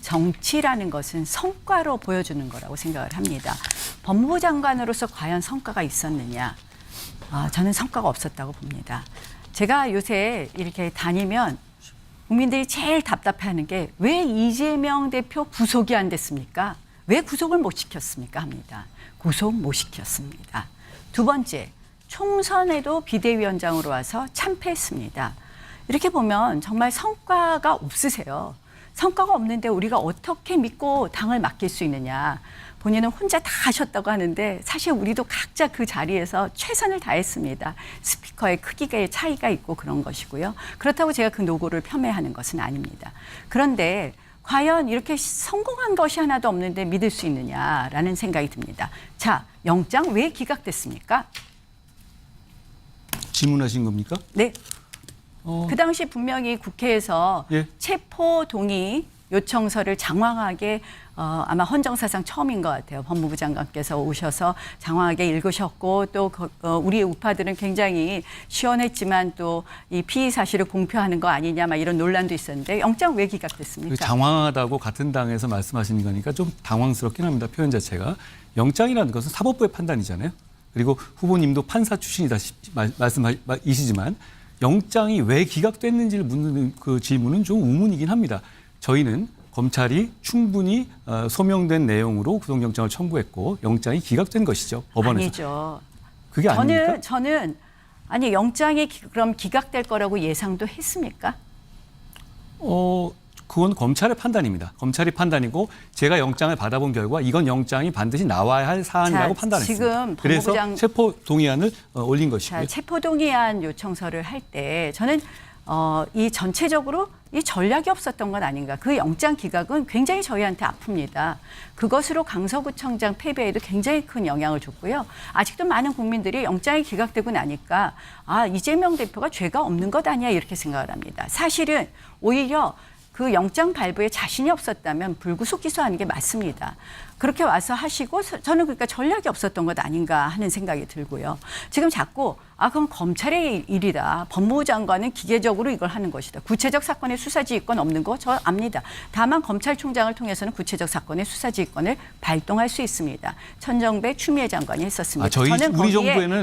정치라는 것은 성과로 보여주는 거라고 생각을 합니다. 법무부 장관으로서 과연 성과가 있었느냐? 저는 성과가 없었다고 봅니다. 제가 요새 이렇게 다니면 국민들이 제일 답답해하는 게 왜 이재명 대표 구속이 안 됐습니까? 왜 구속을 못 시켰습니까? 합니다. 구속 못 시켰습니다. 두 번째, 총선에도 비대위원장으로 와서 참패했습니다. 이렇게 보면 정말 성과가 없으세요. 성과가 없는데 우리가 어떻게 믿고 당을 맡길 수 있느냐. 본인은 혼자 다 하셨다고 하는데 사실 우리도 각자 그 자리에서 최선을 다했습니다. 스피커의 크기의 차이가 있고 그런 것이고요. 그렇다고 제가 그 노고를 폄훼하는 것은 아닙니다. 그런데 과연 이렇게 성공한 것이 하나도 없는데 믿을 수 있느냐라는 생각이 듭니다. 자, 영장 왜 기각됐습니까? 질문하신 겁니까? 네. 그 당시 분명히 국회에서 예. 체포 동의 요청서를 장황하게 아마 헌정사상 처음인 것 같아요. 법무부 장관께서 오셔서 장황하게 읽으셨고 또 우리 우파들은 굉장히 시원했지만 또 이 피의 사실을 공표하는 거 아니냐 막 이런 논란도 있었는데 영장 왜 기각됐습니까? 장황하다고 같은 당에서 말씀하시는 거니까 좀 당황스럽긴 합니다. 표현 자체가. 영장이라는 것은 사법부의 판단이잖아요. 그리고 후보님도 판사 출신이다 말씀이시지만 영장이 왜 기각됐는지를 묻는 그 질문은 좀 의문이긴 합니다. 저희는 검찰이 충분히 소명된 내용으로 구속영장을 청구했고 영장이 기각된 것이죠. 법원에서. 아니죠. 그게 아닙니까? 저는 아니 영장이 그럼 기각될 거라고 예상도 했습니까? 그건 검찰의 판단입니다. 검찰이 판단이고 제가 영장을 받아본 결과 이건 영장이 반드시 나와야 할 사안이라고 판단했습니다. 지금 그래서 체포 동의안을 올린 것이고요. 체포 동의안 요청서를 할 때 저는 이 전체적으로 이 전략이 없었던 건 아닌가. 그 영장 기각은 굉장히 저희한테 아픕니다. 그것으로 강서구청장 패배에도 굉장히 큰 영향을 줬고요. 아직도 많은 국민들이 영장이 기각되고 나니까 이재명 대표가 죄가 없는 것 아니야 이렇게 생각을 합니다. 사실은 오히려 그 영장 발부에 자신이 없었다면 불구속 기소하는 게 맞습니다. 그렇게 와서 하시고 저는 그러니까 전략이 없었던 것 아닌가 하는 생각이 들고요. 지금 자꾸 그건 검찰의 일이다. 법무부 장관은 기계적으로 이걸 하는 것이다. 구체적 사건의 수사지휘권 없는 거 저 압니다. 다만 검찰총장을 통해서는 구체적 사건의 수사지휘권을 발동할 수 있습니다. 천정배 추미애 장관이 했었습니다.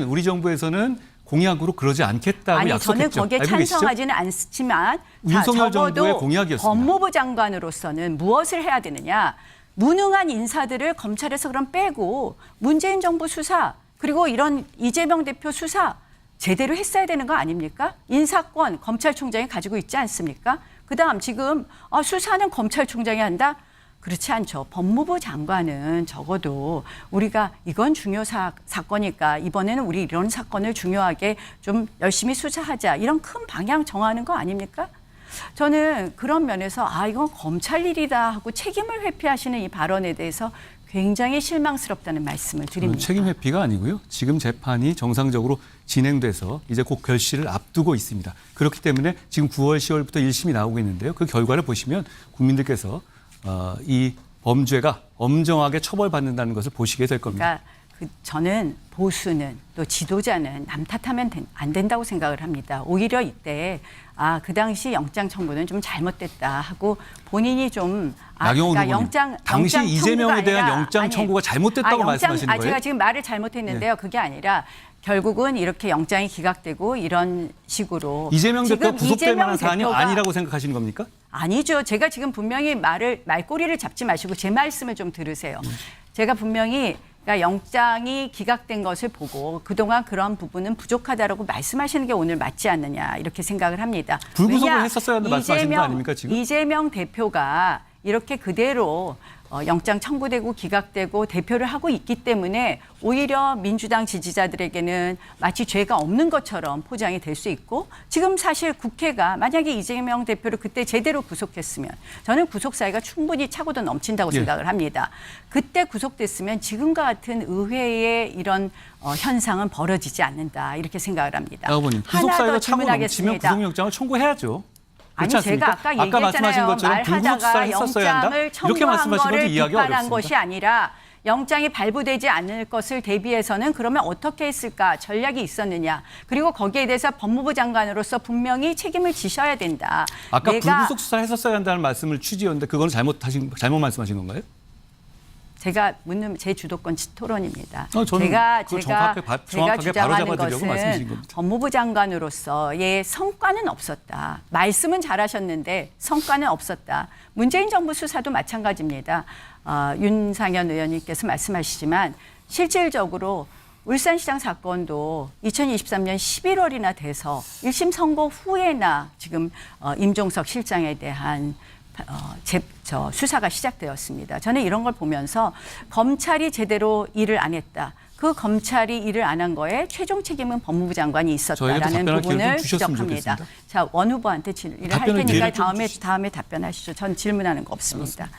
우리 정부에서는 공약으로 그러지 않겠다고 약속했죠. 저는 거기에 찬성하지는 않지만 윤석열 정부의 적어도 공약이었습니다. 법무부 장관으로서는 무엇을 해야 되느냐. 무능한 인사들을 검찰에서 그럼 빼고 문재인 정부 수사 그리고 이런 이재명 대표 수사 제대로 했어야 되는 거 아닙니까? 인사권 검찰총장이 가지고 있지 않습니까? 그다음 지금 수사는 검찰총장이 한다? 그렇지 않죠. 법무부 장관은 적어도 우리가 이건 중요 사건이니까 이번에는 우리 이런 사건을 중요하게 좀 열심히 수사하자. 이런 큰 방향 정하는 거 아닙니까? 저는 그런 면에서 이건 검찰 일이다 하고 책임을 회피하시는 이 발언에 대해서 굉장히 실망스럽다는 말씀을 드립니다. 책임 회피가 아니고요. 지금 재판이 정상적으로 진행돼서 이제 곧 결실을 앞두고 있습니다. 그렇기 때문에 지금 9월, 10월부터 1심이 나오고 있는데요. 그 결과를 보시면 국민들께서 이 범죄가 엄정하게 처벌받는다는 것을 보시게 될 겁니다. 그러니까 저는 보수는 또 지도자는 남 탓하면 안 된다고 생각을 합니다. 오히려 이때 그 당시 영장 청구는 좀 잘못됐다 하고 본인이 좀 나경원 후보님, 당시 이재명에 대한 영장 청구가 잘못됐다고 말씀하시는 거예요? 제가 지금 말을 잘못했는데요. 그게 아니라 결국은 이렇게 영장이 기각되고 이런 식으로 이재명 대표 구속될 만한 사안이 아니라고 생각하시는 겁니까? 아니죠. 제가 지금 분명히 말꼬리를 잡지 마시고 제 말씀을 좀 들으세요. 제가 분명히 그러니까 영장이 기각된 것을 보고 그동안 그런 부분은 부족하다라고 말씀하시는 게 오늘 맞지 않느냐 이렇게 생각을 합니다. 불구속을 했었어야 한다고 말씀하시는 거 아닙니까 지금? 이재명 대표가 이렇게 그대로 영장 청구되고 기각되고 대표를 하고 있기 때문에 오히려 민주당 지지자들에게는 마치 죄가 없는 것처럼 포장이 될 수 있고 지금 사실 국회가 만약에 이재명 대표를 그때 제대로 구속했으면 저는 구속 사유가 충분히 차고도 넘친다고 생각을 합니다. 그때 구속됐으면 지금과 같은 의회의 이런 현상은 벌어지지 않는다 이렇게 생각을 합니다. 구속 사유가 차고 넘치면 구속영장을 청구해야죠. 아니 제가 아까 얘기했잖아요. 말하다가 영장을 청구한 거를 비판한 것이 아니라 영장이 발부되지 않을 것을 대비해서는 그러면 어떻게 했을까? 전략이 있었느냐? 그리고 거기에 대해서 법무부 장관으로서 분명히 책임을 지셔야 된다. 아까 불구속 수사를 했었어야 한다는 말씀을 취지였는데 그거는 잘못 말씀하신 건가요? 제가 묻는 제 주도권 토론입니다. 저는 제가 정확하게 주장하는 바로잡아드리려고 말씀드린 것은 겁니다. 법무부 장관으로서의 성과는 없었다. 말씀은 잘하셨는데 성과는 없었다. 문재인 정부 수사도 마찬가지입니다. 윤상현 의원님께서 말씀하시지만 실질적으로 울산시장 사건도 2023년 11월이나 돼서 1심 선고 후에나 지금 임종석 실장에 대한 수사가 시작되었습니다. 저는 이런 걸 보면서 검찰이 제대로 일을 안 했다. 그 검찰이 일을 안 한 거에 최종 책임은 법무부 장관이 있었다라는 부분을 지적합니다. 자, 원 후보한테 질의를 할 테니까 다음에 답변하시죠. 전 질문하는 거 없습니다.